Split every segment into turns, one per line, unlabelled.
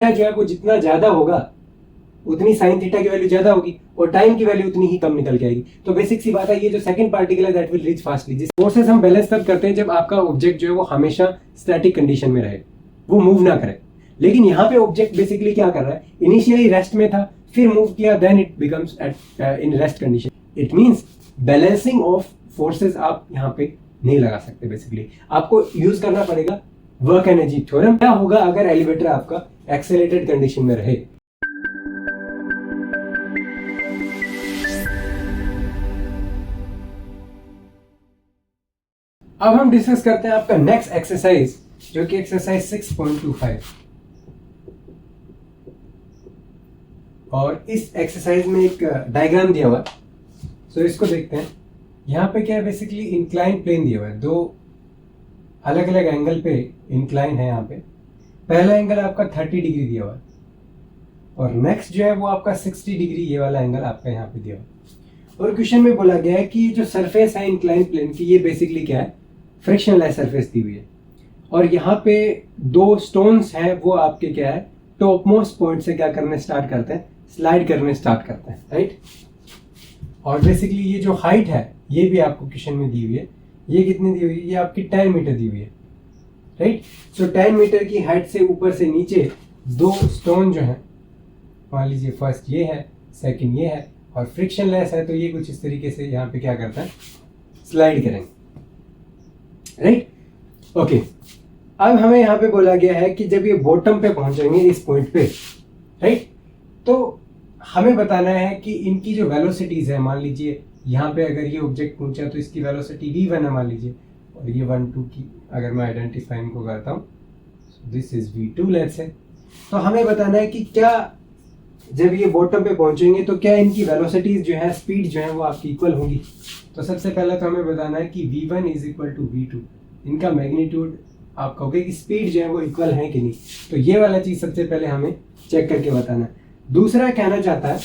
जो है वो जितना ज्यादा होगा उतनी साइन थीटा की वैल्यू ज्यादा होगी और टाइम की वैल्यू उतनी ही कम निकल के आएगी। तो बेसिक सी बात है, ये जो सेकंड पार्टिकल है दैट विल रीच फास्टली। जिस फोर्सेस हम बैलेंस तब करते हैं जब आपका ऑब्जेक्ट जो है वो हमेशा स्टैटिक कंडीशन में रहे, वो मूव ना करे। लेकिन यहाँ पे ऑब्जेक्ट बेसिकली क्या कर रहा है, इनिशियली रेस्ट में था, फिर मूव किया, then it becomes in rest condition. It means balancing of forces आप यहाँ पे नहीं लगा सकते। बेसिकली आपको यूज करना पड़ेगा वर्क एनर्जी थ्योरम। क्या होगा अगर एलिवेटर आपका एक्सेलरेटेड कंडीशन में रहे। अब हम डिस्कस करते हैं आपका नेक्स्ट एक्सरसाइज, जो कि एक्सरसाइज 6.25। और इस एक्सरसाइज में एक डायग्राम दिया हुआ है, सो इसको देखते हैं। यहाँ पे क्या है, बेसिकली इंक्लाइन प्लेन दिया हुआ है, दो अलग अलग एंगल पे इंक्लाइन है। यहाँ पे पहला एंगल आपका 30 डिग्री दिया हुआ है और नेक्स्ट जो है वो आपका 60 डिग्री, ये वाला एंगल आपका यहाँ पे दिया हुआ है। और क्वेश्चन में बोला गया है कि जो सरफेस है इंक्लाइन प्लेन की, ये बेसिकली क्या है, फ्रिक्शनलेस सरफेस दी हुई है। और यहाँ पे दो स्टोन्स हैं, वो आपके क्या है, टॉप मोस्ट पॉइंट से क्या करने स्टार्ट करते हैं, स्लाइड करने स्टार्ट करते हैं, राइट। और बेसिकली ये जो हाइट है ये भी आपको क्वेश्चन में दी हुई है। ये कितनी दी हुई है, ये आपकी 10 मीटर दी हुई है, राइट। सो 10 मीटर की हाइट से ऊपर से नीचे दो स्टोन जो है, मान लीजिए फर्स्ट ये है, सेकंड ये है, और फ्रिक्शनलेस है तो ये कुछ इस तरीके से यहाँ पे क्या करता है, स्लाइड करेंगे, राइट। ओके, अब हमें यहाँ पे बोला गया है कि जब ये बॉटम पे पहुंचेंगे इस पॉइंट पे, राइट, तो हमें बताना है कि इनकी जो वेलोसिटीज है, मान लीजिए यहाँ पे अगर ये ऑब्जेक्ट पहुंचा तो इसकी वेलोसिटी v1 है मान लीजिए, और ये 1 2 की अगर मैं आइडेंटिफाई इनको करता हूँ, this is v2 let's say. तो हमें बताना है कि क्या जब ये बॉटम पे पहुंचेंगे तो क्या इनकी वेलोसिटीज जो है, स्पीड जो है वो आपकी इक्वल होंगी। तो सबसे पहले तो हमें बताना है कि v1 is equal to v2, इनका मैग्नीट्यूड आप कहोगे कि स्पीड जो है वो इक्वल है कि नहीं। तो ये वाला चीज सबसे पहले हमें चेक करके बताना है। दूसरा कहना चाहता है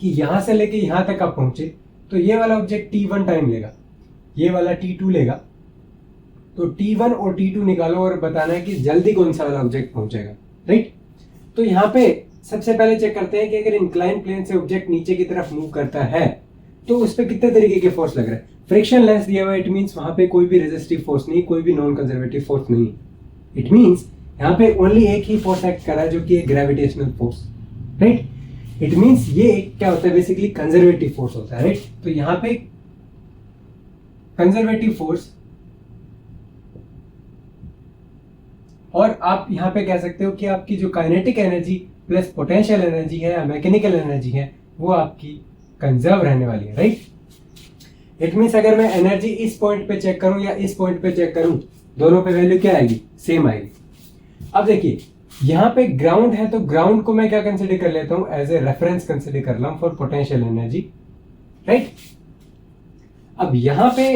कि यहाँ से लेके यहाँ तक आप पहुंचे तो ये वाला ऑब्जेक्ट t1 टाइम लेगा, ये वाला t2 लेगा। तो t1 और t2 निकालो और बताना है कि जल्दी कौन सा वाला ऑब्जेक्ट पहुंचेगा, राइट। तो यहाँ पे सबसे पहले चेक करते हैं कि अगर इंक्लाइन प्लेन से ऑब्जेक्ट नीचे की तरफ मूव करता है तो उस पर कितने तरीके के फोर्स लग रहा है। फ्रिक्शनलेस दिया हुआ है, इट मींस वहां पे कोई भी रेजिस्टिव फोर्स नहीं, कोई भी नॉन कंजर्वेटिव फोर्स नहीं। इट मींस यहाँ पे ओनली एक ही फोर्स एक्ट कर रहा है जो कि एक gravitational force, right. It means ये क्या होता है, बेसिकली कंजर्वेटिव फोर्स होता है, राइट। तो यहाँ पे कंजर्वेटिव फोर्स, और आप यहाँ पे कह सकते हो कि आपकी जो kinetic energy plus potential energy है या मैकेनिकल एनर्जी है वो आपकी कंजर्व रहने वाली है, राइट। इट मींस अगर मैं एनर्जी इस पॉइंट पे चेक करूं या इस पॉइंट पे चेक करूं, दोनों पे वैल्यू क्या आएगी, सेम आएगी। अब देखिए यहाँ पे ग्राउंड है तो ग्राउंड को मैं क्या कंसिडर कर लेता हूं, एज ए रेफरेंस कंसिडर कर रहा हूं फॉर पोटेंशियल एनर्जी, राइट। अब यहाँ पे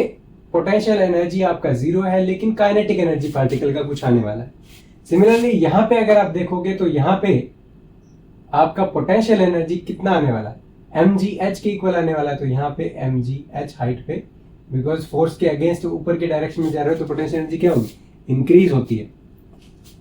पोटेंशियल एनर्जी आपका 0 है, लेकिन काइनेटिक एनर्जी पार्टिकल का कुछ आने वाला है। सिमिलरली यहाँ पे अगर आप देखोगे तो यहाँ पे आपका पोटेंशियल एनर्जी कितना आने वाला है, mgh के इक्वल आने वाला है। तो यहाँ पे mgh हाइट पे, बिकॉज फोर्स के अगेंस्ट ऊपर के डायरेक्शन में जा रहे हो तो पोटेंशियल एनर्जी क्या होगी, इंक्रीज होती है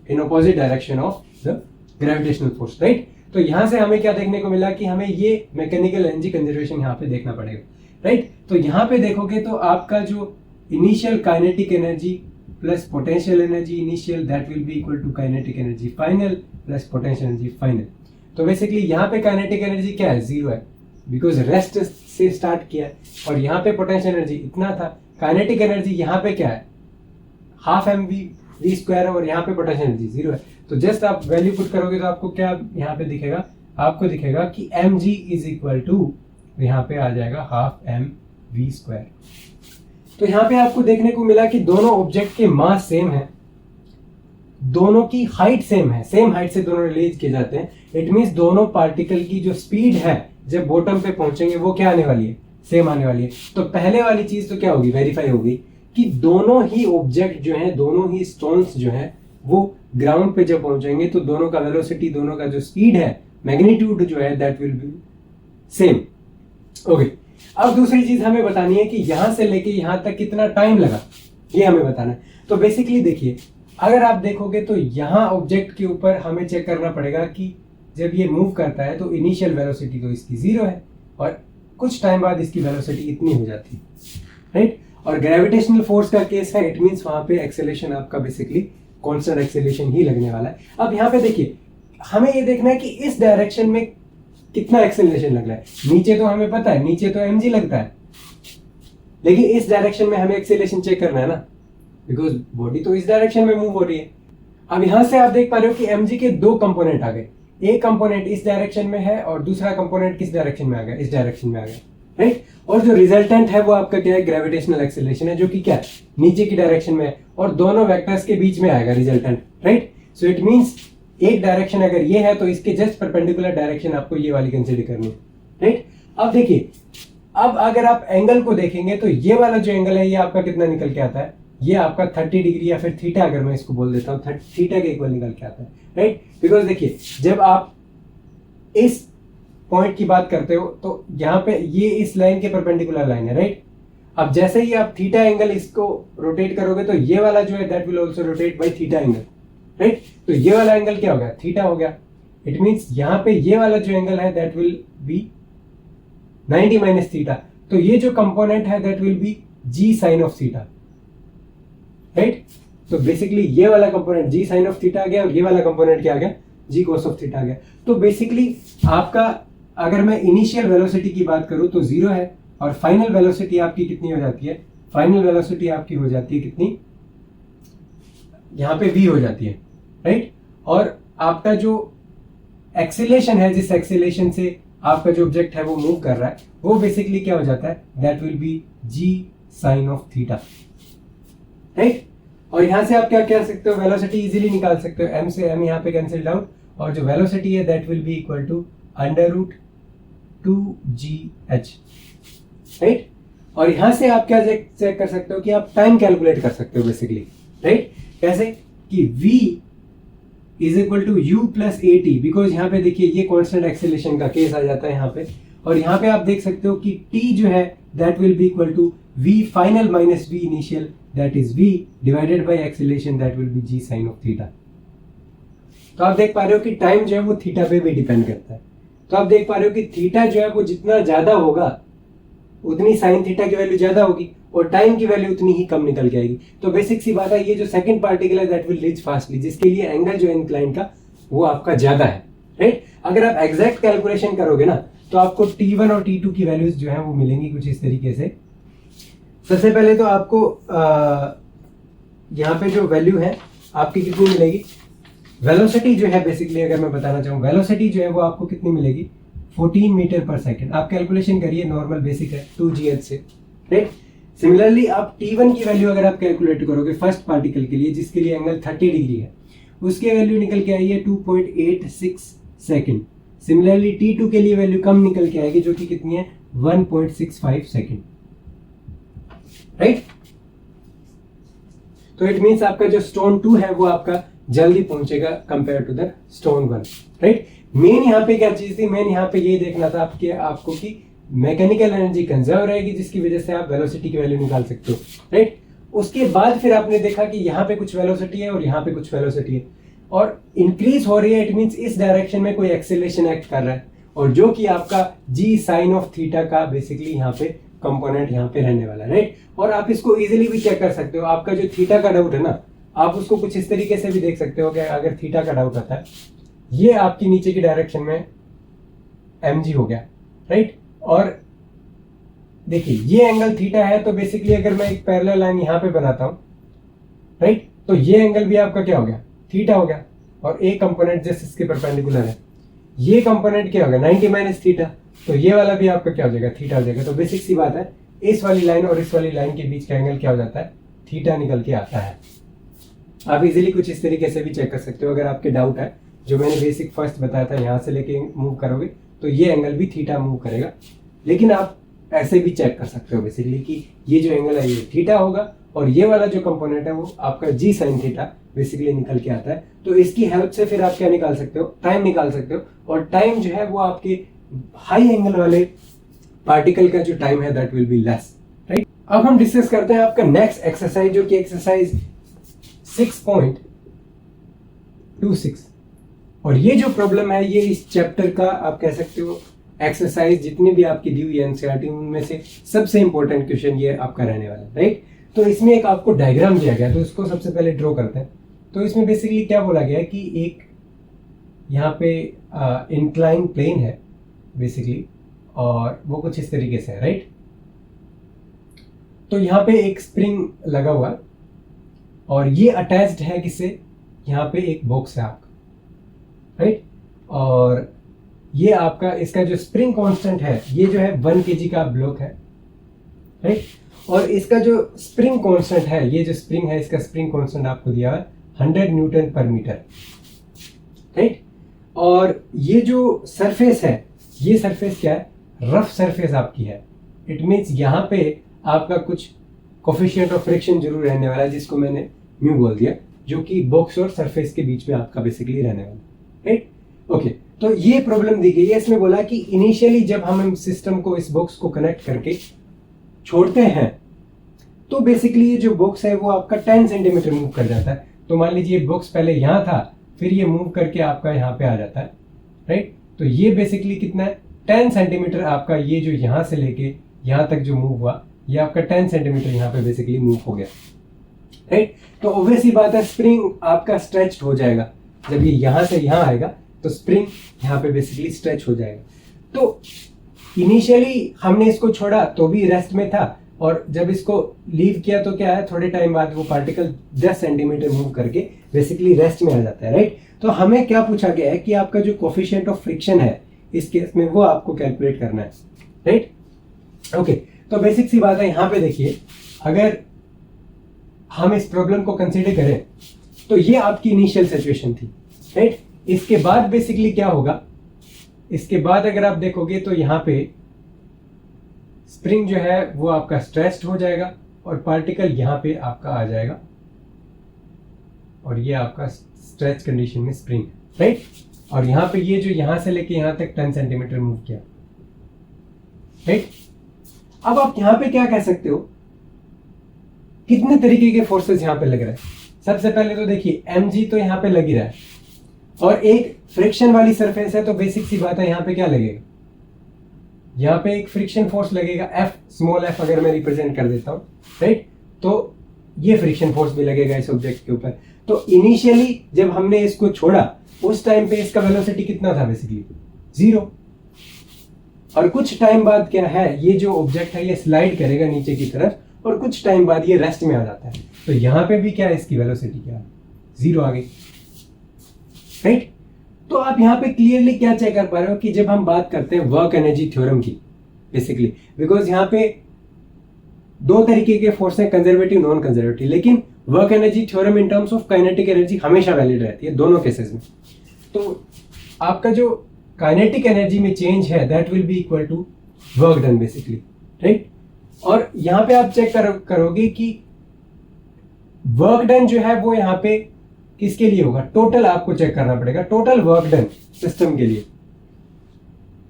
in opposite direction of the gravitational force, right. तो यहाँ से हमें क्या देखने को मिला कि हमें ये मैकेनिकल एनर्जी कंजर्वेशन यहाँ पे देखना पड़ेगा, राइट। तो यहाँ पे देखोगे तो आपका जो initial kinetic energy plus potential energy initial, that will be equal to kinetic energy final plus potential energy final. तो बेसिकली यहाँ पे काइनेटिक एनर्जी क्या है, 0 है, बिकॉज रेस्ट से स्टार्ट किया है। और यहाँ पे पोटेंशियल एनर्जी इतना था, काइनेटिक एनर्जी यहाँ पे क्या है, हाफ mv² है, और यहाँ पे पोटेंशियल एनर्जी 0 है। तो जस्ट आप वैल्यू पुट करोगे तो आपको क्या यहाँ पे दिखेगा, आपको दिखेगा कि mg इज इक्वल टू, यहाँ पे आ जाएगा हाफ mv²। तो यहाँ पे आपको देखने को मिला कि दोनों ऑब्जेक्ट के मास सेम है, दोनों की हाइट सेम है, सेम हाइट से दोनों रिलीज किए जाते हैं। इट मींस दोनों पार्टिकल की जो स्पीड है जब बॉटम पे पहुंचेंगे वो क्या आने वाली है, सेम आने वाली है। तो पहले वाली चीज तो क्या होगी, वेरीफाई होगी कि दोनों ही ऑब्जेक्ट जो है, दोनों ही स्टोन्स जो है वो ग्राउंड पे जब पहुंचेंगे तो दोनों का वेलोसिटी, दोनों का जो स्पीड है, मैग्नीट्यूड जो है, that will B same. Okay, अब दूसरी चीज हमें बतानी है कि यहां से लेके यहां तक कितना टाइम लगा, ये हमें बताना है। तो बेसिकली देखिए अगर आप देखोगे तो यहाँ ऑब्जेक्ट के ऊपर हमें चेक करना पड़ेगा कि जब ये मूव करता है तो इनिशियल वेलोसिटी तो इसकी 0 है और कुछ टाइम बाद इसकी वेलोसिटी इतनी हो जाती है, राइट। और ग्रेविटेशनल फोर्स का केस है, इट मीन्स वहां पे एक्सेलेरेशन आपका बेसिकली कांस्टेंट एक्सेलेरेशन ही लगने वाला है। अब यहाँ पे देखिए, हमें ये देखना है कि इस डायरेक्शन में कितना एक्सेलरेशन लग रहा है। नीचे तो हमें पता है, नीचे तो mg लगता है, लेकिन इस डायरेक्शन में हमें एक्सेलरेशन चेक करना है ना, बिकॉज बॉडी तो इस डायरेक्शन में मूव हो रही है। अब यहां से आप देख पा रहे हो कि mg के दो कंपोनेंट आ गए, एक कंपोनेंट इस डायरेक्शन में है और दूसरा कंपोनेंट किस डायरेक्शन में आ गया, इस डायरेक्शन में आ गया, राइट। और जो रिजल्टेंट है वो आपका क्या है, ग्रेविटेशनल एक्सेलरेशन है, जो कि क्या है, नीचे की डायरेक्शन में है और दोनों वेक्टर्स के बीच में आएगा resultant, right. So it means एक डायरेक्शन अगर ये है तो इसके जस्ट परपेंडिकुलर डायरेक्शन आपको ये वाली कंसीडर करनी है, राइट। अब देखिए, अब अगर आप एंगल को देखेंगे तो ये वाला जो एंगल है ये आपका कितना निकल के आता है, ये आपका 30 डिग्री या फिर थीटा, अगर मैं इसको बोल देता हूँ थीटा के इक्वल निकल के आता है, राइट। बिकॉज देखिए, जब आप इस पॉइंट की बात करते हो तो यहाँ पे ये इस लाइन के परपेंडिकुलर लाइन है, राइट। अब जैसे ही आप थीटा एंगल इसको रोटेट करोगे तो ये वाला जो है that will also rotate by theta angle, right. तो ये वाला एंगल क्या हो गया, थीटा हो गया। इट मींस यहाँ पे ये वाला जो एंगल है that will be 90 minus theta, तो ये जो कंपोनेंट है that will be ji sine of theta, right. तो बेसिकली ये वाला component G sine of theta आ गया और ये वाला कंपोनेंट क्या आ गया, जी कॉस ऑफ थीटा आ गया। तो बेसिकली आपका, अगर मैं इनिशियल वेलोसिटी की बात करूं तो 0 है और फाइनल वेलोसिटी आपकी कितनी हो जाती है, फाइनल वेलोसिटी आपकी हो जाती है कितनी, यहाँ पे v हो जाती है, राइट। और आपका जो एक्सीलरेशन है, जिस एक्सीलरेशन से आपका जो ऑब्जेक्ट है वो मूव कर रहा है, वो बेसिकली क्या हो जाता है, that will be ji sine of theta, right. और यहां से आप क्या कह सकते हो, वेलोसिटी इजीली निकाल सकते हो, m से m यहाँ पे कैंसिल आउट और जो वेलोसिटी है that will be equal to √2gh, right. और यहां से आप क्या चेक कर सकते हो कि आप टाइम कैलकुलेट कर सकते हो बेसिकली, राइट। कैसे कि v is equal to u plus at, because यहाँ पे देखिए ये कांस्टेंट एक्सेलरेशन का केस आ जाता है यहाँ पे, और यहाँ पे आप देख सकते हो कि t जो है that will be equal to v final minus v initial, that is v divided by acceleration, that will be g sine of theta. तो आप देख पा रहे हो कि टाइम जो है वो थीटा पे भी डिपेंड करता है। तो आप देख पा रहे हो कि थीटा जो है वो जितना ज्यादा होगा उतनी साइन थीटा की वैल्यू ज्यादा होगी और टाइम की वैल्यू उतनी ही कम निकल के आएगी। तो बेसिक सी बात है, ये जो सेकंड पार्टिकल है दैट विल रीच फास्टली, जिसके लिए एंगल जो है इंक्लाइन का वो आपका ज्यादा है, राइट। अगर आप एग्जैक्ट कैलकुलेशन करोगे ना तो आपको T1 और T2 की वैल्यूज जो है वो मिलेंगी कुछ इस तरीके से। सबसे पहले तो आपको यहाँ पे जो वैल्यू है आपकी कितनी मिलेगी, वेलोसिटी जो है बेसिकली अगर मैं बताना चाहूँ, वेलोसिटी जो है वो आपको कितनी मिलेगी, 14 मीटर पर सेकंड। आप कैलकुलेशन करिए, नॉर्मल बेसिक है 2gh से, राइट। सिमिलरली आप T1 की वैल्यू अगर आप कैलकुलेट करोगे फर्स्ट पार्टिकल के लिए, जिसके लिए एंगल 30 डिग्री है, उसकी वैल्यू निकल के आई है 2.86 सेकंड। सिमिलरली T2 के लिए वैल्यू कम निकल के आएगी, जो कि कितनी है 1.65 सेकंड, राइट। तो इट मींस आपका जो स्टोन 2 है वो आपका जल्दी पहुंचेगा compare to the stone 1, right. Main यहाँ पे क्या चीज थी, मेन यहाँ पे ये देखना था आपको कि मैकेनिकल एनर्जी कंजर्व रहेगी, जिसकी वजह से आप वेलोसिटी की वैल्यू निकाल सकते हो, राइट। उसके बाद फिर आपने देखा कि यहाँ पे कुछ वेलोसिटी है और यहाँ पे कुछ वेलोसिटी है और इंक्रीज हो रही है, इट मींस इस डायरेक्शन में कोई एक्सेलरेशन एक्ट कर रहा है, और जो कि आपका जी साइन ऑफ थीटा का बेसिकली यहाँ पे कंपोनेंट यहाँ पे रहने वाला है, राइट। और आप इसको इजीली भी चेक कर सकते हो, आपका जो थीटा का डाउट है ना, आप उसको कुछ इस तरीके से भी देख सकते हो कि अगर थीटा का डाउट आता है, ये आपकी नीचे की डायरेक्शन में mg हो गया, राइट। और देखिए ये एंगल थीटा है, तो बेसिकली अगर मैं एक पैरेलल लाइन यहाँ पे बनाता हूँ, राइट, तो ये एंगल भी आपका क्या हो गया, थीटा हो गया, और एक कंपोनेंट जस्ट इसके परपेंडिकुलर है, ये कंपोनेंट क्या हो गया 90 माइनस थीटा, तो ये वाला भी आपका क्या हो जाएगा, थीटा हो जाएगा। तो बेसिक सी बात है, इस वाली लाइन और इस वाली लाइन के बीच का एंगल क्या हो जाता है, थीटा निकल के आता है। आप इजीली कुछ इस तरीके से भी चेक कर सकते हो अगर आपके डाउट है, जो मैंने बेसिक फर्स्ट बताया था, यहाँ से लेके मूव करोगे तो ये एंगल भी थीटा मूव करेगा, लेकिन आप ऐसे भी चेक कर सकते हो बेसिकली कि ये जो एंगल है ये थीटा होगा और ये वाला जो कंपोनेंट है वो आपका जी साइन थीटा बेसिकली निकल के आता है। तो इसकी हेल्प से फिर आप क्या निकाल सकते हो, टाइम निकाल सकते हो, और टाइम जो है वो आपके हाई एंगल वाले पार्टिकल का जो टाइम है that will be less, right. अब हम डिस्कस करते हैं आपका नेक्स्ट एक्सरसाइज, जो कि एक्सरसाइज 26। और ये जो प्रॉब्लम है ये इस चैप्टर का आप कह सकते हो एक्सरसाइज जितनी भी आपकी दी हुई है एनसीईआरटी उनमें से सबसे इंपॉर्टेंट क्वेश्चन ये आपका रहने वाला है, राइट। तो इसमें एक आपको डायग्राम दिया गया, तो इसको सबसे पहले ड्रॉ करते हैं। तो इसमें बेसिकली क्या बोला गया है कि एक यहाँ पे इंक्लाइन प्लेन है बेसिकली, और वो कुछ इस तरीके से है, राइट। तो यहाँ पे एक स्प्रिंग लगा हुआ है और ये अटैच्ड है किससे, यहाँ पे एक बॉक्स है आपका, राइट। और ये आपका इसका जो स्प्रिंग कांस्टेंट है ये जो है 1 kg का ब्लॉक है, राइट। और इसका जो स्प्रिंग कांस्टेंट है, ये जो स्प्रिंग है इसका स्प्रिंग कांस्टेंट आपको दिया है 100 न्यूटन पर मीटर, राइट। और ये जो सरफेस है, ये सरफेस क्या है, रफ सरफेस आपकी है। इट मीन्स यहाँ पे आपका कुछ कोफिशिएंट ऑफ फ्रिक्शन जरूर रहने वाला है, जिसको मैंने म्यू बोल दिया, जो कि बॉक्स और सरफेस के बीच में आपका बेसिकली रहने वाला है, राइट। ओके, तो ये प्रॉब्लम दी गई है। इसमें बोला कि इनिशियली जब हम सिस्टम को इस बॉक्स को कनेक्ट करके छोड़ते हैं तो बेसिकली ये जो बॉक्स है वो आपका 10 सेंटीमीटर मूव कर जाता है। तो मान लीजिए बॉक्स पहले यहाँ था, फिर ये मूव करके आपका यहाँ पे आ जाता है, राइट। तो ये बेसिकली कितना है, 10 सेंटीमीटर आपका ये जो यहाँ से लेके यहाँ तक जो मूव हुआ, ये आपका 10 सेंटीमीटर यहाँ पे बेसिकली मूव हो गया, राइट। तो ऑब्वियस ही बात है स्प्रिंग आपका स्ट्रेच हो जाएगा। जब ये यहाँ से यहाँ आएगा तो स्प्रिंग यहाँ पे बेसिकली स्ट्रेच हो जाएगा। तो इनिशियली हमने इसको छोड़ा तो भी रेस्ट में था, और जब इसको लीव किया तो क्या है, थोड़े टाइम बाद वो पार्टिकल 10 सेंटीमीटर मूव करके बेसिकली रेस्ट में आ जाता है, राइट। तो हमें क्या पूछा गया है कि आपका जो कोफिशिएंट ऑफ फ्रिक्शन है इस केस में वो आपको कैलकुलेट करना है, राइट। ओके, तो बेसिक सी बात है। यहाँ पे देखिए, अगर हम इस प्रॉब्लम को कंसीडर करें तो ये आपकी इनिशियल सिचुएशन थी, राइट। इसके बाद बेसिकली क्या होगा, इसके बाद अगर आप देखोगे तो यहाँ पे स्प्रिंग जो है वो आपका स्ट्रेच्ड हो जाएगा और पार्टिकल यहाँ पे आपका आ जाएगा, और ये आपका स्ट्रेच कंडीशन में स्प्रिंग, राइट। और यहाँ पे ये जो यहाँ से लेके यहाँ तक 10 सेंटीमीटर मूव किया, राइट। अब आप यहाँ पे क्या कह सकते हो, कितने तरीके के फोर्सेस यहाँ पे लग रहे हैं। सबसे पहले तो देखिए mg तो यहाँ पे लग ही रहा है, और एक फ्रिक्शन वाली सरफेस है तो बेसिक सी बात है यहाँ पे क्या लगेगा, यहाँ पे एक फ्रिक्शन फोर्स लगेगा F, स्मॉल f अगर मैं रिप्रेजेंट कर देता हूँ, राइट। तो ये फ्रिक्शन फोर्स भी लगेगा इस ऑब्जेक्ट के ऊपर। तो इनिशियली जब हमने इसको छोड़ा उस टाइम पे इसका वेलोसिटी कितना था, बेसिकली 0। और कुछ टाइम बाद क्या है, ये जो ऑब्जेक्ट है ये स्लाइड करेगा नीचे की तरफ, और कुछ टाइम बाद ये रेस्ट में आ जाता है। तो यहाँ पे भी क्या है, इसकी वेलोसिटी क्या है, 0 आ गई, राइट। तो आप यहाँ पे क्लियरली क्या चेक कर पा रहे हो कि जब हम बात करते हैं वर्क एनर्जी थ्योरम की, बेसिकली बिकॉज यहाँ पे दो तरीके के फोर्स हैं, कंजर्वेटिव, नॉन कंजर्वेटिव, लेकिन work energy theorem in terms of kinetic energy हमेशा वैलिड रहती है दोनों केसेस में। तो आपका जो काइनेटिक एनर्जी में चेंज है that will be equal to work done basically, right. और यहाँ पे आप चेक करोगे कि वर्क डन जो है वो यहाँ पे किसके लिए होगा, टोटल आपको चेक करना पड़ेगा, टोटल वर्क डन सिस्टम के लिए।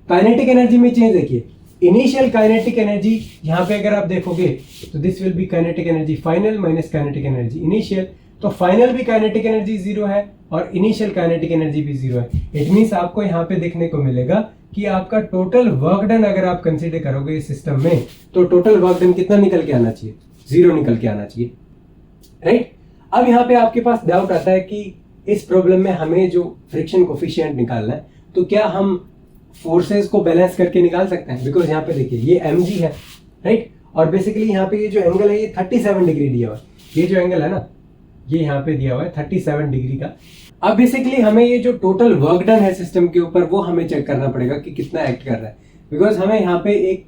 काइनेटिक एनर्जी में चेंज देखिए, इनिशियल काइनेटिक एनर्जी यहाँ पे अगर आप देखोगे तो this will be kinetic energy final minus kinetic energy initial. तो फाइनल भी काइनेटिक एनर्जी 0 है और इनिशियल काइनेटिक एनर्जी भी 0 है। इट मींस आपको यहाँ पे देखने को मिलेगा कि आपका टोटल वर्क डन अगर आप कंसीडर करोगे इस सिस्टम में तो टोटल वर्क डन कितना निकल के आना चाहिए, 0 निकल के आना चाहिए, राइट। अब यहाँ पे आपके पास डाउट आता है कि इस प्रॉब्लम में हमें जो फ्रिक्शन कोफिशिएंट निकालना है तो क्या हम फोर्सेस को बैलेंस करके निकाल सकते हैं। बिकॉज यहाँ पे देखिए ये mg है, राइट। और बेसिकली यहाँ पे ये जो एंगल है ये 37 डिग्री दिया हुआ है, ये जो एंगल है ना ये यहाँ पे दिया हुआ है 37 डिग्री का। अब बेसिकली हमें ये जो टोटल वर्क डन है सिस्टम के ऊपर वो हमें चेक करना पड़ेगा कि कितना एक्ट कर रहा है। बिकॉज हमें यहाँ पे एक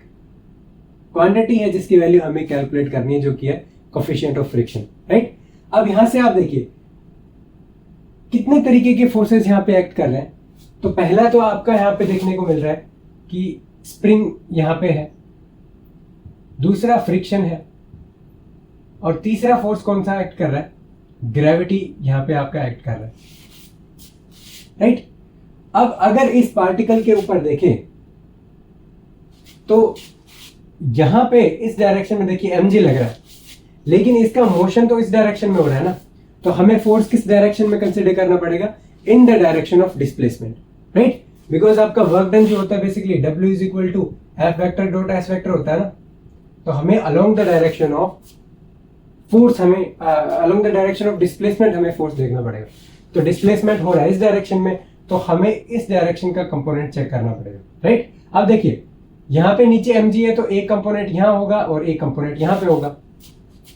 क्वांटिटी है जिसकी वैल्यू हमें कैलकुलेट करनी है जो कि है कोफिशिएंट ऑफ फ्रिक्शन, राइट। अब यहां से आप देखिए कितने तरीके के फोर्सेस यहाँ पे एक्ट कर रहे हैं। तो पहला तो आपका यहाँ पे देखने को मिल रहा है कि स्प्रिंग यहाँ पे है, दूसरा फ्रिक्शन है, और तीसरा फोर्स कौन सा एक्ट कर रहा है, ग्रेविटी यहाँ पे आपका एक्ट कर रहा है, राइट। अब अगर इस पार्टिकल के ऊपर देखें तो यहां पे इस डायरेक्शन में देखिए mg लग रहा है, लेकिन इसका मोशन तो इस डायरेक्शन में हो रहा है ना। तो हमें फोर्स किस डायरेक्शन में कंसीडर करना पड़ेगा, in the direction of displacement, right? Because आपका वर्क डन जो होता है basically W is equal to F vector dot S vector होता है ना, तो हमें along the direction of force, हमें along the direction of displacement हमें फोर्स देखना पड़ेगा। तो डिस्प्लेसमेंट हो रहा है इस डायरेक्शन में, तो हमें इस डायरेक्शन का कंपोनेंट चेक करना पड़ेगा, राइट? अब देखिए यहाँ पे नीचे mg है, तो एक कंपोनेंट यहाँ होगा और एक कंपोनेंट यहाँ पे होगा,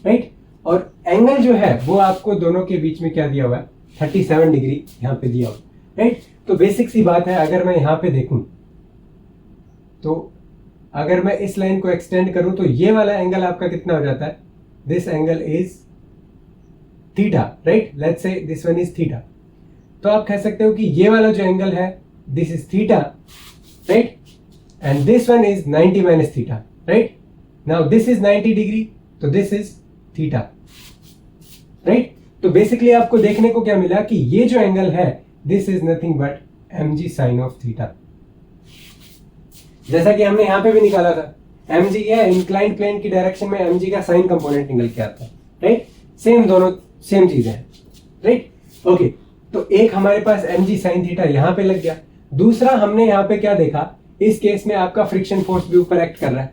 राइट? और एंगल जो है वो आपको दोनों के बीच में क्या दिया हुआ है, 37 डिग्री यहाँ पे दिया हुआ है, राइट? तो बेसिक सी बात है, अगर मैं यहाँ पे देखूं तो अगर मैं इस लाइन को एक्सटेंड करूं तो ये वाला एंगल आपका कितना हो जाता है, this angle is theta, right? Let's say this one is theta. तो आप कह सकते हो कि ये वाला जो एंगल है this is theta, right? And this one is 90 minus theta, right? Now this is 90 degree, तो दिस इज थीटा, राइट? तो बेसिकली आपको देखने को क्या मिला कि ये जो एंगल है this is nothing but mg sine of theta, जैसा कि हमने यहां पे भी निकाला था। mg है इंक्लाइंड प्लेन की डायरेक्शन में mg का साइन कंपोनेंट निकल के आता है, राइट? सेम, दोनों सेम चीजें हैं, राइट? ओके, तो एक हमारे पास mg साइन थीटा यहां पे लग गया। दूसरा हमने यहाँ पे क्या देखा, इस केस में आपका फ्रिक्शन फोर्स भी ऊपर एक्ट कर रहा है,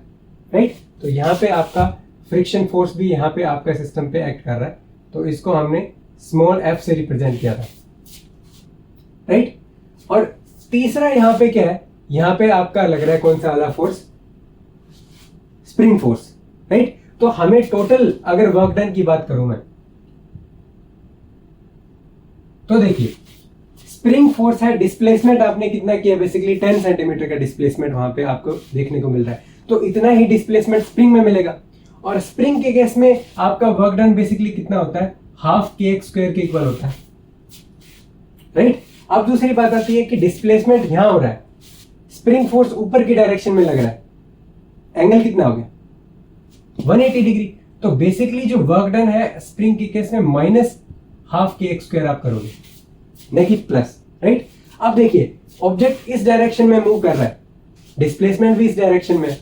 राइट? तो यहाँ पे आपका फ्रिक्शन फोर्स भी यहाँ पे आपका सिस्टम पे एक्ट कर रहा है, तो इसको हमने स्मॉल f से रिप्रेजेंट किया था, राइट? और तीसरा यहाँ पे क्या है, यहाँ पे आपका लग रहा है कौन सा वाला फोर्स, स्प्रिंग फोर्स, राइट? तो हमें टोटल अगर वर्क डन की बात करूं मैं, तो देखिए स्प्रिंग फोर्स है, डिस्प्लेसमेंट आपने कितना किया, बेसिकली 10 सेंटीमीटर का डिस्प्लेसमेंट वहां पे आपको देखने को मिल रहा है, तो इतना ही डिस्प्लेसमेंट स्प्रिंग में मिलेगा। और स्प्रिंग के केस में आपका वर्क डन बेसिकली कितना होता है, हाफ kx स्क्वायर के इक्वल होता है, राइट? अब दूसरी बात आती है कि डिस्प्लेसमेंट यहां हो रहा है, स्प्रिंग फोर्स ऊपर की डायरेक्शन में लग रहा है, एंगल कितना हो गया, 180 डिग्री। तो बेसिकली जो वर्क डन है स्प्रिंग के केस में माइनस हाफ kx स्क्वायर आप करोगे, न कि प्लस, राइट? अब देखिए ऑब्जेक्ट इस डायरेक्शन में मूव कर रहा है, डिस्प्लेसमेंट भी इस डायरेक्शन में है,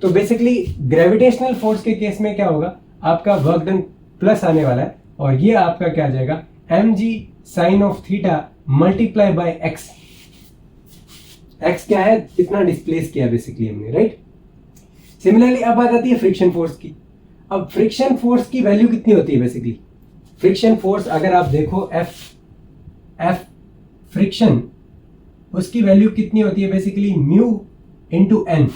तो बेसिकली ग्रेविटेशनल फोर्स के केस में क्या होगा, आपका वर्क डन प्लस आने वाला है, और ये आपका क्या आ जाएगा, mg sine of theta multiply by x। x क्या है, इतना डिस्प्लेस किया बेसिकली हमने, राइट? सिमिलरली अब बात आती है फ्रिक्शन फोर्स की। अब फ्रिक्शन फोर्स की वैल्यू कितनी होती है, बेसिकली फ्रिक्शन फोर्स अगर आप देखो F फ्रिक्शन, उसकी वैल्यू कितनी होती है, बेसिकली म्यू इंटू एन,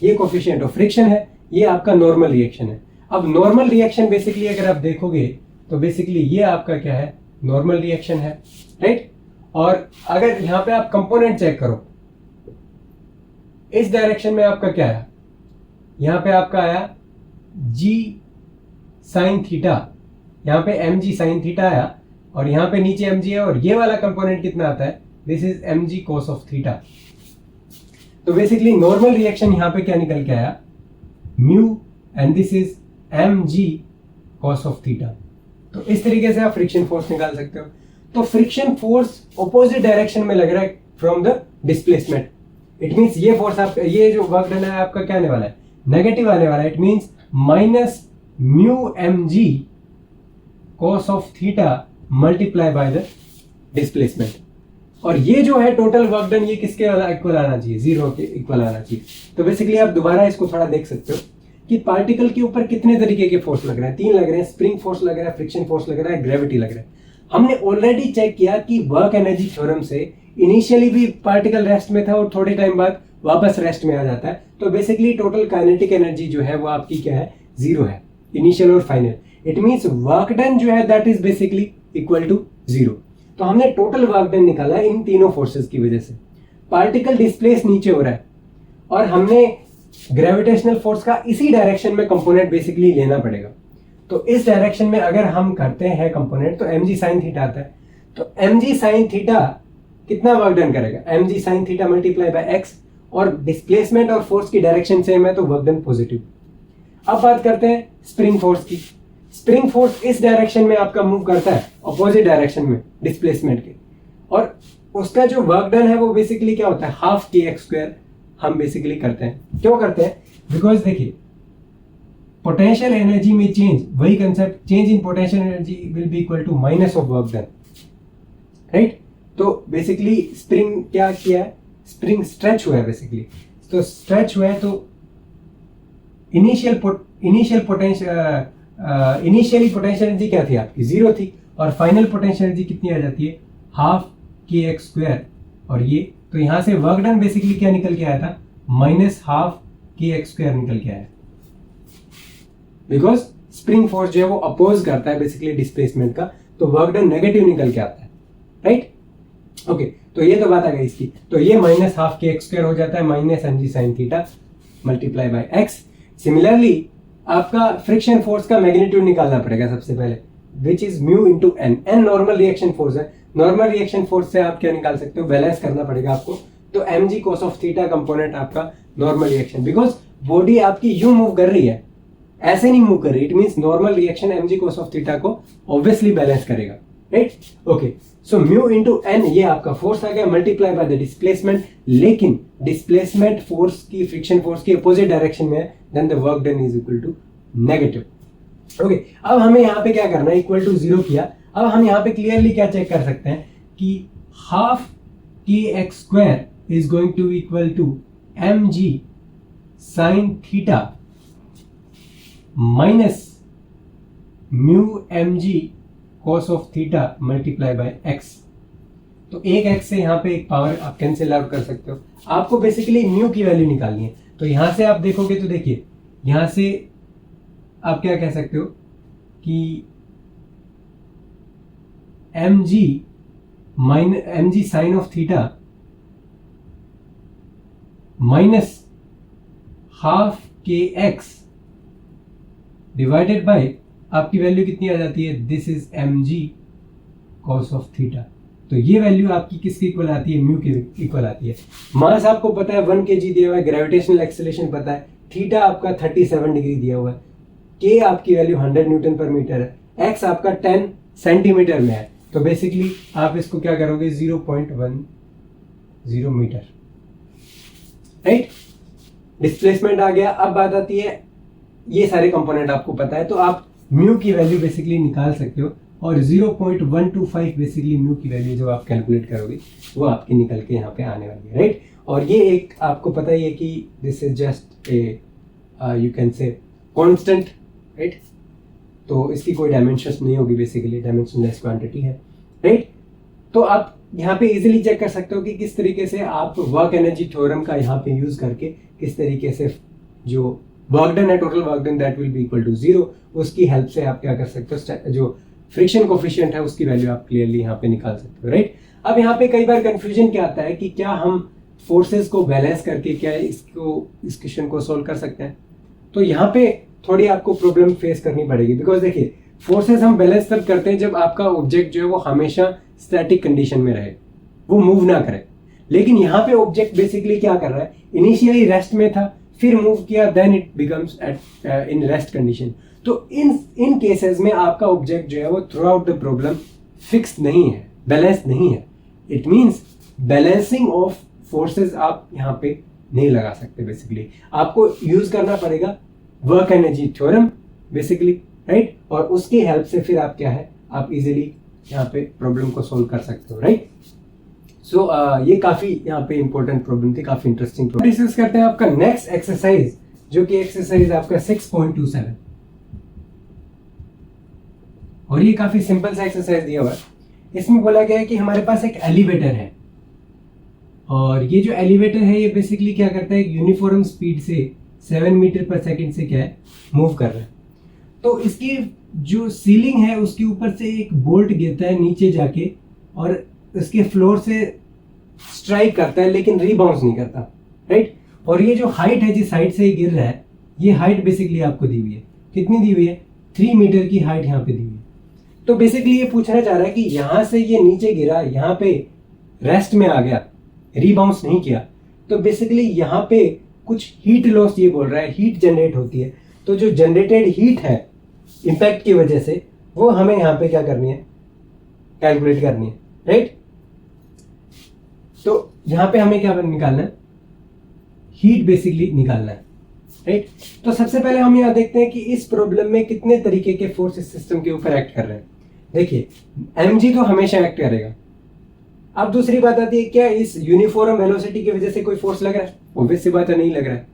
ये कोफिशिएंट ऑफ फ्रिक्शन है, ये आपका नॉर्मल रिएक्शन है। अब नॉर्मल रिएक्शन बेसिकली अगर आप देखोगे तो बेसिकली ये आपका क्या है, नॉर्मल रिएक्शन है, राइट? और अगर यहां पे आप कंपोनेंट चेक करो, इस डायरेक्शन में आपका क्या है, यहां पे आपका आया g साइन थीटा, यहां पे mg साइन थीटा आया, और यहां पे नीचे mg है, और ये वाला कंपोनेंट कितना आता है, this is mg cos of theta. तो बेसिकली नॉर्मल रिएक्शन यहां पे क्या निकल के आया, mu, and this is mg cos of theta. तो इस तरीके से आप फ्रिक्शन फोर्स निकाल सकते हो। तो फ्रिक्शन फोर्स ऑपोजिट डायरेक्शन में लग रहा है from the displacement, it means ये फोर्स आप, ये जो वर्क डन है आपका क्या आने वाला है, नेगेटिव आने वाला है, it means minus mu mg cos of theta multiply by the displacement. और ये जो है टोटल वर्क डन, ये किसके इक्वल आना चाहिए, जीरो के इक्वल आना चाहिए। तो बेसिकली आप दोबारा इसको थोड़ा देख सकते हो कि पार्टिकल के ऊपर कितने तरीके के फोर्स लग रहे हैं, 3 लग रहे हैं, स्प्रिंग फोर्स लग रहा है, फ्रिक्शन फोर्स लग रहा है, ग्रेविटी लग रहा है। हमने ऑलरेडी चेक किया कि वर्क एनर्जी थ्योरम से इनिशियली भी पार्टिकल रेस्ट में था और थोड़े टाइम बाद वापस रेस्ट में आ जाता है, तो बेसिकली टोटल काइनेटिक एनर्जी जो है वो आपकी क्या है, 0 है, इनिशियल और final. It means work done जो है that is basically equal to 0। तो हमने टोटल वर्क डन निकाला है इन तीनों फोर्सेस की वजह से। पार्टिकल डिस्प्लेस नीचे हो रहा है, और हमने ग्रेविटेशनल फोर्स का इसी डायरेक्शन में कंपोनेंट बेसिकली लेना पड़ेगा। तो इस डायरेक्शन में अगर हम करते हैं कंपोनेंट, तो mg साइन थीटा आता है, तो mg साइन थीटा कितना वर्क डन करेगा, mg sign theta multiply by x, और डिस्प्लेसमेंट और फोर्स की डायरेक्शन सेम है, तो वर्क डन पॉजिटिव। अब बात करते हैं स्प्रिंग फोर्स की। स्प्रिंग फोर्स इस डायरेक्शन में आपका मूव करता है, अपोजिट डायरेक्शन में डिस्प्लेसमेंट के, और उसका जो वर्क डन है वो बेसिकली क्या होता है, हाफ kx स्क्वायर हम बेसिकली करते हैं। क्यों करते हैं, बिकॉज देखिए पोटेंशियल एनर्जी में चेंज, वही concept, change in potential energy will be equal to minus of work done, right. तो बेसिकली स्प्रिंग क्या किया है, स्प्रिंग स्ट्रेच हुआ है बेसिकली। तो स्ट्रेच हुआ है तो इनिशियली पोटेंशियल एनर्जी क्या थी आपकी, 0 थी, और फाइनल पोटेंशियल एनर्जी कितनी आ जाती है, हाफ के एक्स स्क्वायर। और ये तो यहां से वर्क डन बेसिकली क्या निकल के आया था, minus half k x square निकल के आया, बिकॉज स्प्रिंग फोर्स जो है वो अपोज करता है बेसिकली डिस्प्लेसमेंट का, तो वर्क डन नेगेटिव निकल के आता है, राइट। ओके, तो ये तो बात आ गई इसकी। तो ये minus half k x square हो जाता है minus m g sine theta multiply by x. Similarly आपका फ्रिक्शन फोर्स का मैग्नीट्यूड निकालना पड़ेगा सबसे पहले, which is mu into N. N normal reaction force है, नॉर्मल रिएक्शन फोर्स से आप क्या निकाल सकते हो, बैलेंस करना पड़ेगा आपको। तो m g cos of theta component आपका नॉर्मल रिएक्शन, बिकॉज बॉडी आपकी यूं मूव कर रही है, ऐसे नहीं मूव कर रही, it means normal reaction m g cos of theta को ऑब्वियसली बैलेंस करेगा, right. Okay, so mu into N ये आपका फोर्स आ गया, मल्टीप्लाई बाय द डिस्प्लेसमेंट। लेकिन डिस्प्लेसमेंट फोर्स की फ्रिक्शन फोर्स की अपोजिट डायरेक्शन में है, then the work done is equal to negative. Okay, अब हमें यहाँ पे क्या करना है, इक्वल टू 0 किया। अब हम यहाँ पे क्लियरली क्या चेक कर सकते हैं कि half k x square is going to equal to m g sine theta minus mu m g cos of theta multiply by x. तो एक एक्स से यहाँ पे एक पावर आप कैंसिल आउट कर सकते हो। आपको बेसिकली म्यू की वैल्यू निकालनी है, तो यहां से आप देखोगे तो देखिए यहां से आप क्या कह सकते हो कि m g sine of theta minus half k x divided by आपकी वैल्यू कितनी आ जाती है, this is m g cos of theta. तो ये वैल्यू आपकी किसकी इक्वल आती है, म्यू के इक्वल आती है। मास आपको पता है 1 kg दिया हुआ है, ग्रेविटेशनल एक्सेलरेशन पता है, थीटा आपका 37 डिग्री दिया हुआ है, के आपकी वैल्यू 100 न्यूटन पर मीटर है, एक्स आपका 10 सेंटीमीटर में है। तो बेसिकली आप इसको क्या करोगे, 0.10 मीटर, राइट। डिस्प्लेसमेंट आ गया। अब बात आती है, ये सारे कंपोनेंट आपको पता है, तो आप म्यू की वैल्यू बेसिकली निकाल सकते हो, और 0.125 बेसिकली म्यू की वैल्यू जो आप कैलकुलेट करोगे वो आपकी निकल के यहाँ पे आने वाली है, राइट। और ये एक आपको पता ही है कि this is just a you can say constant, right. तो इसकी कोई डायमेंशन नहीं होगी, बेसिकली डायमेंशनलेस क्वांटिटी है, राइट। तो आप यहाँ पे इजीली चेक कर सकते हो कि किस तरीके से आप वर्क एनर्जी थ्योरम का यहाँ पे यूज करके किस तरीके से जो वर्क डन है, total work done that will be equal to 0, उसकी हेल्प से आप क्या कर सकते हो, जो फ्रिक्शन कोफिशिएंट है उसकी वैल्यू आप क्लियरली यहाँ पे निकाल सकते हो, राइट। अब यहाँ पे कई बार कंफ्यूजन क्या आता है कि क्या हम फोर्सेस को बैलेंस करके क्या इस क्वेश्चन को सोल्व कर सकते हैं। तो यहाँ पे थोड़ी आपको प्रॉब्लम फेस करनी पड़ेगी, बिकॉज देखिए फोर्सेस हम बैलेंस तब करते हैं जब आपका ऑब्जेक्ट जो है वो हमेशा स्टैटिक कंडीशन में रहे, वो मूव ना करे। लेकिन यहाँ पे ऑब्जेक्ट बेसिकली क्या कर रहा है, इनिशियली रेस्ट में था, फिर मूव किया, then it becomes at in rest condition. तो इन केसेस में आपका ऑब्जेक्ट जो है वो throughout the problem fix नहीं है, बैलेंस नहीं है। It means balancing of forces आप यहाँ पे नहीं लगा सकते। बेसिकली आपको यूज करना पड़ेगा work energy theorem basically, right. और उसकी हेल्प से फिर आप क्या है, आप इजीली यहाँ पे प्रॉब्लम को सोल्व कर सकते हो, राइट। सो ये काफी यहाँ पे इंपॉर्टेंट प्रॉब्लम थी, काफी इंटरेस्टिंग प्रॉब्लम। डिस्कस करते हैं आपका नेक्स्ट एक्सरसाइज, जो कि एक्सरसाइज आपका 6.27, और ये काफी सिंपल सा एक्सरसाइज दिया हुआ है। इसमें बोला गया है कि हमारे पास एक एलिवेटर है, और ये जो एलिवेटर है ये बेसिकली क्या करता है, एक यूनिफॉर्म स्पीड से 7 मीटर पर सेकंड से क्या है, मूव कर रहा है। तो इसकी जो सीलिंग है उसके ऊपर से एक बोल्ट गिरता है नीचे जाके, और इसके फ्लोर से स्ट्राइक करता है, लेकिन रीबाउंस नहीं करता, राइट। और ये जो हाइट है जिस हाइट से ये गिर रहा है, ये हाइट बेसिकली आपको दी हुई है, कितनी दी हुई है, 3 मीटर की हाइट यहाँ पे दी हुई है। तो बेसिकली ये पूछना चाह रहा है कि यहां से ये नीचे गिरा, यहाँ पे रेस्ट में आ गया, रीबाउंस नहीं किया, तो बेसिकली यहाँ पे कुछ हीट लॉस ये बोल रहा है, हीट जनरेट होती है। तो जो जनरेटेड हीट है इंपैक्ट की वजह से, वो हमें यहाँ पे क्या करनी है, कैलकुलेट करनी है, राइट। तो यहाँ पे हमें क्या निकालना है, हीट बेसिकली निकालना है, राइट। तो सबसे पहले हम यहाँ देखते हैं कि इस प्रॉब्लम में कितने तरीके के फोर्स इस सिस्टम के ऊपर एक्ट कर रहे हैं। देखिए mg तो हमेशा एक्ट करेगा, अब दूसरी बात आती है, क्या इस यूनिफॉर्म वेलोसिटी की वजह से कोई फोर्स लग रहा है? ऑब्वियस सी बात है, नहीं लग रहा है।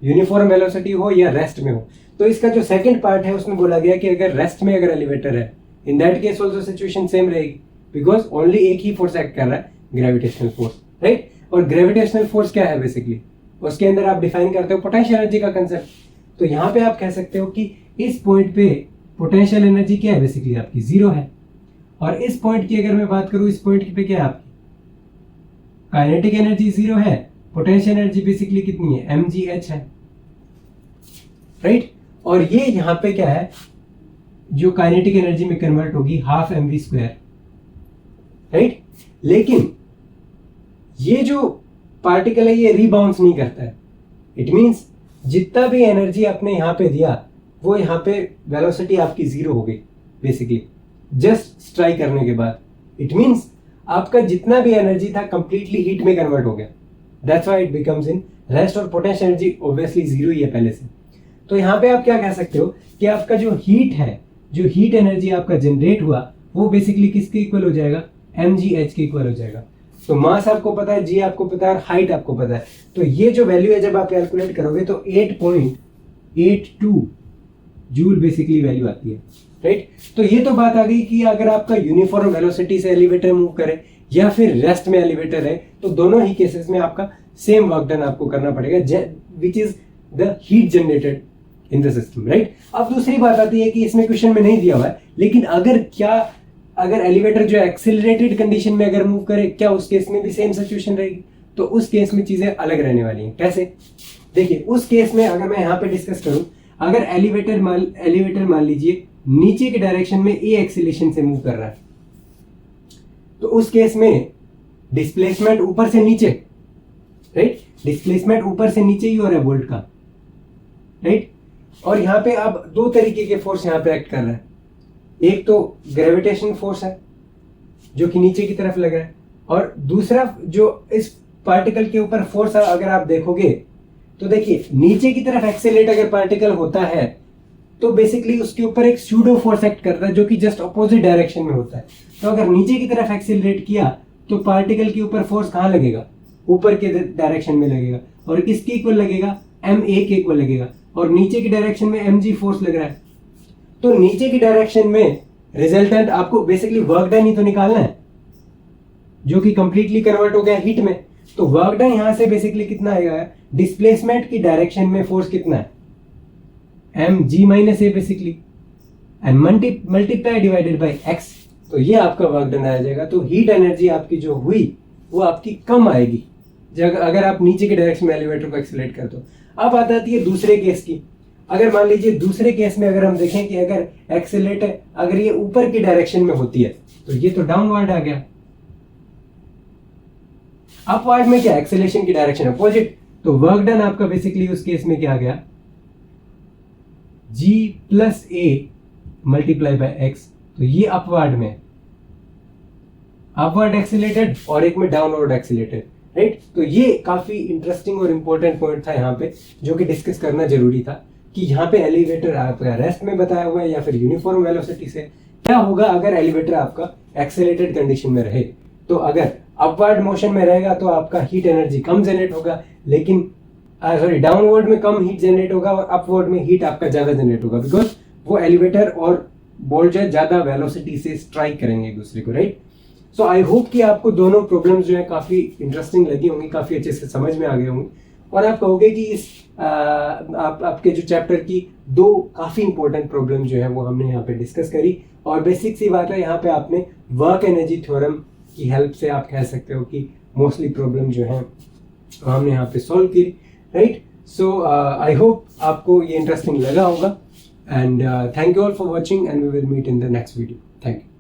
यूनिफॉर्म वेलोसिटी हो या रेस्ट में हो। तो इसका जो सेकंड पार्ट है उसमें बोला गया कि अगर रेस्ट में अगर एलिवेटर है, in that case also situation same रहेगी, बिकॉज ओनली एक ही फोर्स एक्ट कर रहा है, ग्रेविटेशनल फोर्स, राइट। और ग्रेविटेशनल फोर्स क्या है बेसिकली, उसके अंदर आप डिफाइन करते हो पोटेंशियल एनर्जी का कंसेप्ट। तो यहाँ पे आप कह सकते हो कि इस पॉइंट पे पोटेंशियल एनर्जी क्या है, बेसिकली आपकी 0 है। और इस पॉइंट की अगर मैं बात करूं, इस पॉइंट पे क्या है आपकी काइनेटिक एनर्जी 0 है, पोटेंशियल एनर्जी बेसिकली कितनी है, mgh है, राइट। और ये यहाँ पे क्या है, जो काइनेटिक एनर्जी में कन्वर्ट होगी 12 mv², राइट। लेकिन ये जो पार्टिकल है ये रीबाउंस नहीं करता है। इट मींस जितना भी एनर्जी आपने यहाँ पे दिया वो यहाँ पे वेलोसिटी आपकी 0 हो गई बेसिकली, जस्ट स्ट्राइक करने के बाद। इट मींस आपका जितना भी एनर्जी था कंप्लीटली हीट में कन्वर्ट हो गया। That's why it becomes in rest. और पोटेंशियल एनर्जी ऑब्वियसली 0 ही है पहले से। तो यहाँ पे आप क्या कह सकते हो कि आपका जो हीट है, जो हीट एनर्जी आपका जनरेट हुआ वो बेसिकली किसके इक्वल हो जाएगा, mgh के इक्वल हो जाएगा। तो मास आपको पता है, जी आपको पता है, और हाइट आपको पता है। तो ये जो वैल्यू है जब आप कैलकुलेट करोगे तो 8.82 जूल बेसिकली वैल्यू आती है, राइट। तो ये तो बात आ गई कि अगर आपका यूनिफॉर्म वेलोसिटी से एलिवेटर मूव करे या फिर रेस्ट में एलिवेटर है, तो दोनों ही केसेस में आपका सेम वर्क डन आपको करना पड़ेगा, which is the heat generated in the system, right. अब दूसरी बात आती है कि इसमें क्वेश्चन में नहीं दिया हुआ है, लेकिन अगर एलिवेटर जो एक्सेलरेटेड कंडीशन में अगर मूव करे, क्या उस केस में भी सेम सिचुएशन रहेगी? तो उस केस में चीजें अलग रहने वाली हैं। कैसे? देखिए, उस केस में अगर मैं यहाँ पे डिस्कस करूं, अगर एलिवेटर मान लीजिए नीचे के डायरेक्शन में ए एक्सेलेरेशन से मूव कर रहा है, तो उस केस में डिस्प्लेसमेंट ऊपर से नीचे, राइट, डिस्प्लेसमेंट ऊपर से नीचे ही हो रहा है बोल्ट का, राइट। और यहाँ पे अब दो तरीके के फोर्स यहाँ पे एक्ट कर रहा है। एक तो ग्रेविटेशन फोर्स है जो कि नीचे की तरफ लग रहा है, और दूसरा जो इस पार्टिकल के ऊपर फोर्स है, अगर आप देखोगे तो देखिए नीचे की तरफ एक्सेलरेट अगर पार्टिकल होता है तो बेसिकली उसके ऊपर एक स्यूडो फोर्स एक्ट करता है जो कि जस्ट अपोजिट डायरेक्शन में होता है। तो अगर नीचे की तरफ एक्सेलरेट किया तो पार्टिकल के ऊपर फोर्स कहाँ लगेगा, ऊपर के डायरेक्शन में लगेगा, और किसके इक्वल लगेगा, ma के इक्वल लगेगा। और नीचे की डायरेक्शन में mg फोर्स लग रहा है, तो नीचे की डायरेक्शन में रिजल्टेंट आपको बेसिकली वर्क डन ही तो निकालना है, जो कि कंप्लीटली कन्वर्ट हो गया हीट में। तो वर्क डन यहां से बेसिकली कितना आएगा, डिस्प्लेसमेंट की डायरेक्शन में फोर्स कितना है, mg minus A basically, and multiply divided by x। तो ये आपका वर्क डन आ जाएगा। तो हीट एनर्जी आपकी जो हुई वो आपकी कम आएगी अगर आप नीचे के डायरेक्शन में एलिवेटर को एक्सेलरेट कर दो। अब आ जाती है दूसरे केस की। अगर मान लीजिए दूसरे केस में अगर हम देखें कि अगर एक्सेलरेटर अगर ये ऊपर की डायरेक्शन में होती है तो ये तो डाउनवर्ड आ गया, अपवर्ड में क्या, एक्सेलरेशन की डायरेक्शन अपोजिट। तो वर्क डन आपका बेसिकली उस केस में क्या आ गया, g plus a multiply by x। तो ये अपवर्ड में, अपवर्ड एक्सेलरेटेड और एक में डाउनवर्ड एक्सेलरेटेड, राइट। तो ये काफी इंटरेस्टिंग और इंपॉर्टेंट पॉइंट था यहाँ पे जो कि डिस्कस करना जरूरी था कि यहाँ पे एलिवेटर आपका रेस्ट में बताया हुआ है या फिर यूनिफॉर्म वेलोसिटी से क्या होगा अगर एलिवेटर आपका एक्सेलरेटेड कंडीशन में रहे। तो अगर अपवर्ड मोशन में रहेगा तो आपका हीट एनर्जी कम जनरेट होगा, लेकिन डाउनवर्ड में कम हीट जनरेट होगा और अपवर्ड में हीट आपका ज्यादा जनरेट होगा, बिकॉज वो एलिवेटर और बोल्ट जो है ज्यादा वेलोसिटी से स्ट्राइक करेंगे एक दूसरे को, राइट। सो आई होप कि आपको दोनों प्रॉब्लम्स जो है काफी इंटरेस्टिंग लगी होंगी, काफी अच्छे से समझ में आ गए होंगे, और आप कहोगे कि इस आपके जो चैप्टर की दो काफी इंपॉर्टेंट प्रॉब्लम जो है वो हमने यहाँ पे डिस्कस करी। और बेसिक सी बात है, यहाँ पे आपने वर्क एनर्जी थ्योरम की हेल्प से आप कह सकते हो कि मोस्टली प्रॉब्लम जो है हमने यहाँ पे सॉल्व की, राइट। सो आई होप आपको ये इंटरेस्टिंग लगा होगा, and thank you all for watching, and we will meet in the next video. Thank you.